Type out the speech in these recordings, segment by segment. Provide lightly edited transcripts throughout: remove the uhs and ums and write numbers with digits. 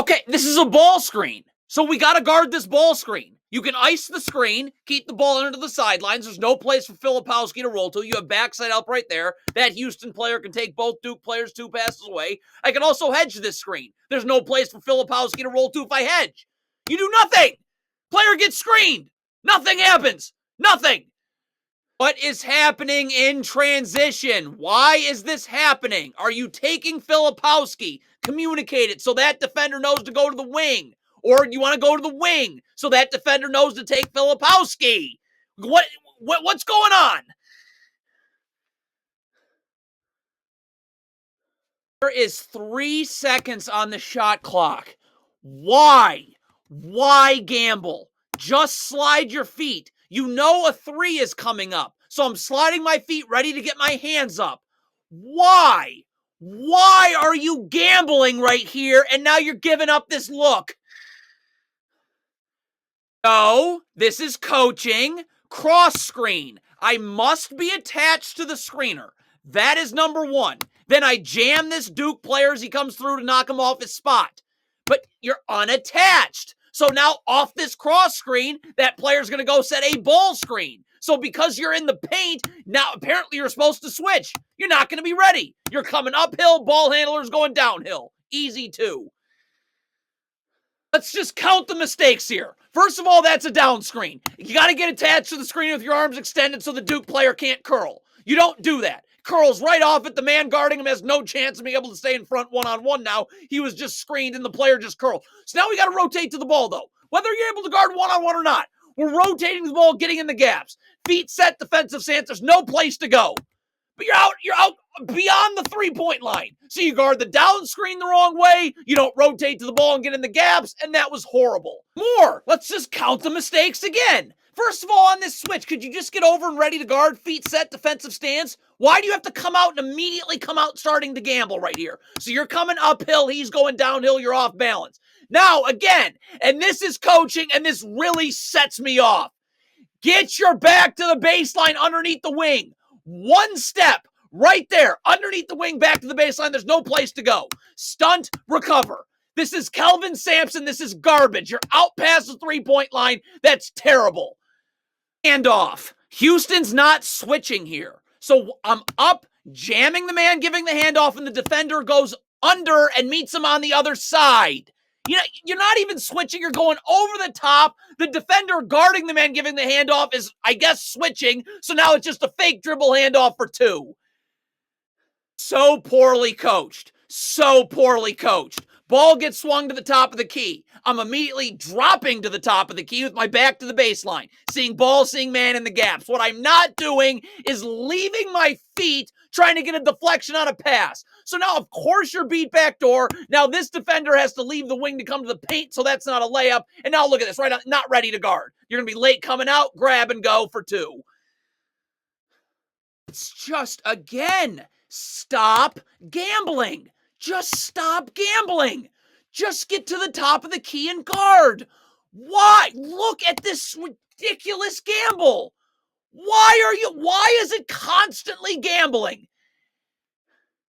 Okay, this is a ball screen. So we got to guard this ball screen. You can ice the screen, keep the ball under the sidelines. There's no place for Filipowski to roll to. You have backside up right there. That Houston player can take both Duke players 2 passes away. I can also hedge this screen. There's no place for Filipowski to roll to if I hedge. You do nothing. Player gets screened. Nothing happens. Nothing. What is happening in transition? Why is this happening? Are you taking Filipowski? Communicate it so that defender knows to go to the wing. Or you want to go to the wing so that defender knows to take Filipowski. What's going on? There is 3 seconds on the shot clock. Why? Why gamble? Just slide your feet. You know a 3 is coming up. So I'm sliding my feet ready to get my hands up. Why? Why are you gambling right here and now you're giving up this look? No, this is coaching. Cross screen. I must be attached to the screener. That is number 1. Then I jam this Duke player as he comes through to knock him off his spot. But you're unattached. So now off this cross screen, that player's going to go set a ball screen. So because you're in the paint, now apparently you're supposed to switch. You're not going to be ready. You're coming uphill, ball handler's going downhill. Easy 2. Let's just count the mistakes here. First of all, that's a down screen. You got to get attached to the screen with your arms extended so the Duke player can't curl. You don't do that. Curls right off it. The man guarding him has no chance of being able to stay in front one-on-one now. He was just screened and the player just curled. So now we got to rotate to the ball, though. Whether you're able to guard one-on-one or not, we're rotating the ball, getting in the gaps. Feet set, defensive stance. There's no place to go. But you're out beyond the 3-point line. So you guard the down screen the wrong way. You don't rotate to the ball and get in the gaps. And that was horrible. More. Let's just count the mistakes again. First of all, on this switch, could you just get over and ready to guard, feet set, defensive stance? Why do you have to come out and immediately come out starting to gamble right here? So you're coming uphill, he's going downhill, you're off balance. Now, again, and this is coaching, and this really sets me off. Get your back to the baseline underneath the wing. 1 step right there, underneath the wing, back to the baseline. There's no place to go. Stunt, recover. This is Kelvin Sampson. This is garbage. You're out past the 3-point line. That's terrible. Handoff. Houston's not switching here. So I'm up, jamming the man, giving the handoff, and the defender goes under and meets him on the other side. You're not even switching. You're going over the top. The defender guarding the man, giving the handoff is, I guess, switching. So now it's just a fake dribble handoff for 2. So poorly coached. So poorly coached. Ball gets swung to the top of the key. I'm immediately dropping to the top of the key with my back to the baseline. Seeing ball, seeing man in the gaps. What I'm not doing is leaving my feet trying to get a deflection on a pass. So now, of course, you're beat backdoor. Now this defender has to leave the wing to come to the paint, so that's not a layup. And now look at this, right now, not ready to guard. You're going to be late coming out, grab and go for 2. It's just, again, stop gambling. Just stop gambling. Just get to the top of the key and guard. Why? Look at this ridiculous gamble. Why is it constantly gambling?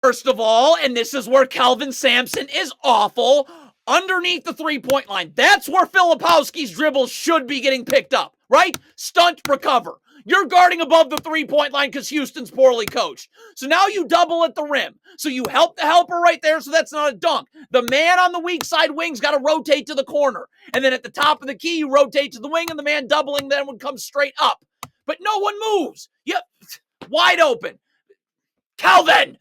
First of all, and this is where Kelvin Sampson is awful, underneath the 3-point line. That's where Filipowski's dribble should be getting picked up, right? Stunt, recover. You're guarding above the 3-point line because Houston's poorly coached. So now you double at the rim. So you help the helper right there, so that's not a dunk. The man on the weak side wing's got to rotate to the corner. And then at the top of the key, you rotate to the wing, and the man doubling then would come straight up. But no one moves. Yep, wide open. Kelvin!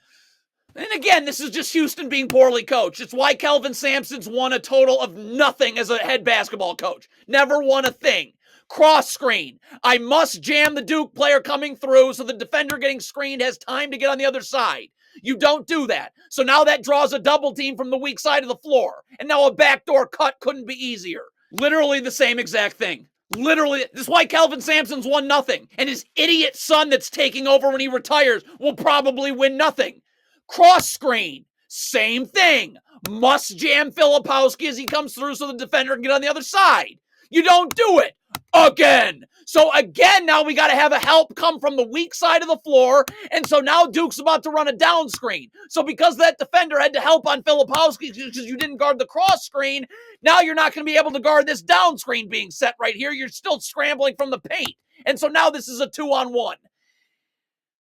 And again, this is just Houston being poorly coached. It's why Kelvin Sampson's won a total of nothing as a head basketball coach. Never won a thing. Cross screen. I must jam the Duke player coming through so the defender getting screened has time to get on the other side. You don't do that. So now that draws a double team from the weak side of the floor. And now a backdoor cut couldn't be easier. Literally the same exact thing. Literally, this is why Kelvin Sampson's won nothing. And his idiot son that's taking over when he retires will probably win nothing. Cross screen. Same thing. Must jam Filipowski as he comes through so the defender can get on the other side. You don't do it. again. So again, now we got to have a help come from the weak side of the floor. And so now Duke's about to run a down screen. So because that defender had to help on Filipowski because you didn't guard the cross screen, now you're not going to be able to guard this down screen being set right here. You're still scrambling from the paint. And so now this is a 2-on-1.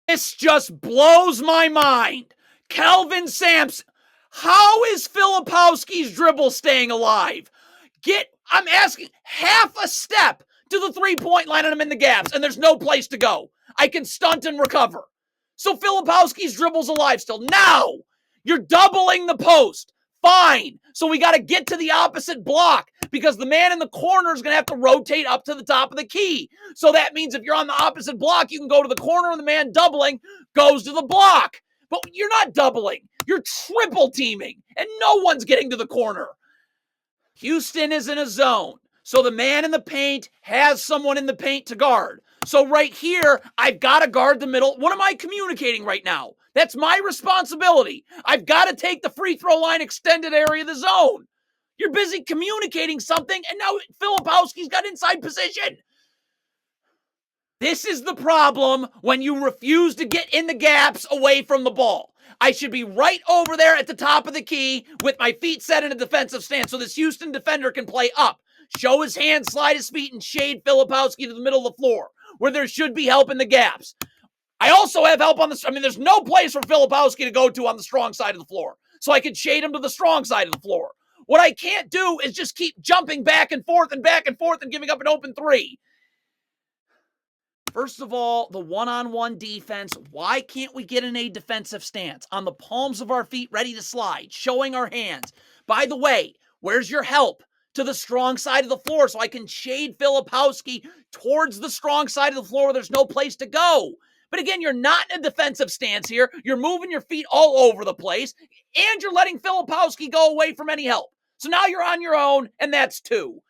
This just blows my mind. Kelvin Sampson. How is Filipowski's dribble staying alive? I'm asking, half a step to the three-point line and I'm in the gaps, and there's no place to go. I can stunt and recover. So Filipowski's dribble's alive still. Now, you're doubling the post. Fine. So we got to get to the opposite block because the man in the corner is going to have to rotate up to the top of the key. So that means if you're on the opposite block, you can go to the corner and the man doubling goes to the block. But you're not doubling. You're triple teaming, and no one's getting to the corner. Houston is in a zone. So the man in the paint has someone in the paint to guard. So right here, I've got to guard the middle. What am I communicating right now? That's my responsibility. I've got to take the free throw line extended area of the zone. You're busy communicating something, and now Filipowski's got inside position. This is the problem when you refuse to get in the gaps away from the ball. I should be right over there at the top of the key with my feet set in a defensive stance so this Houston defender can play up, show his hand, slide his feet, and shade Filipowski to the middle of the floor where there should be help in the gaps. I also have help on there's no place for Filipowski to go to on the strong side of the floor. So I can shade him to the strong side of the floor. What I can't do is just keep jumping back and forth and giving up an open three. First of all, the one-on-one defense, why can't we get in a defensive stance? On the palms of our feet, ready to slide, showing our hands. By the way, where's your help? To the strong side of the floor so I can shade Filipowski towards the strong side of the floor where there's no place to go. But again, you're not in a defensive stance here. You're moving your feet all over the place, and you're letting Filipowski go away from any help. So now you're on your own, and that's 2.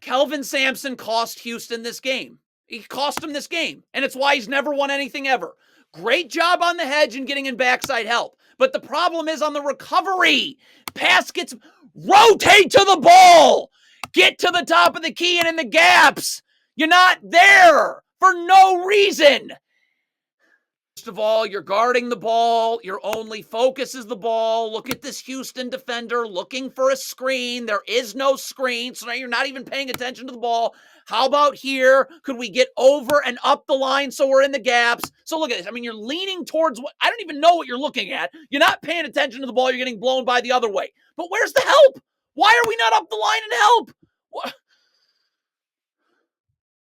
Kelvin Sampson cost Houston this game. He cost him this game, and it's why he's never won anything ever. Great job on the hedge and getting in backside help. But the problem is on the recovery. Pass gets... Rotate to the ball. Get to the top of the key and in the gaps. You're not there for no reason. First of all, you're guarding the ball. Your only focus is the ball. Look at this Houston defender looking for a screen. There is no screen, so now you're not even paying attention to the ball. How about here? Could we get over and up the line so we're in the gaps? So look at this. You're leaning towards what I don't even know what you're looking at. You're not paying attention to the ball. You're getting blown by the other way. But where's the help? Why are we not up the line and help?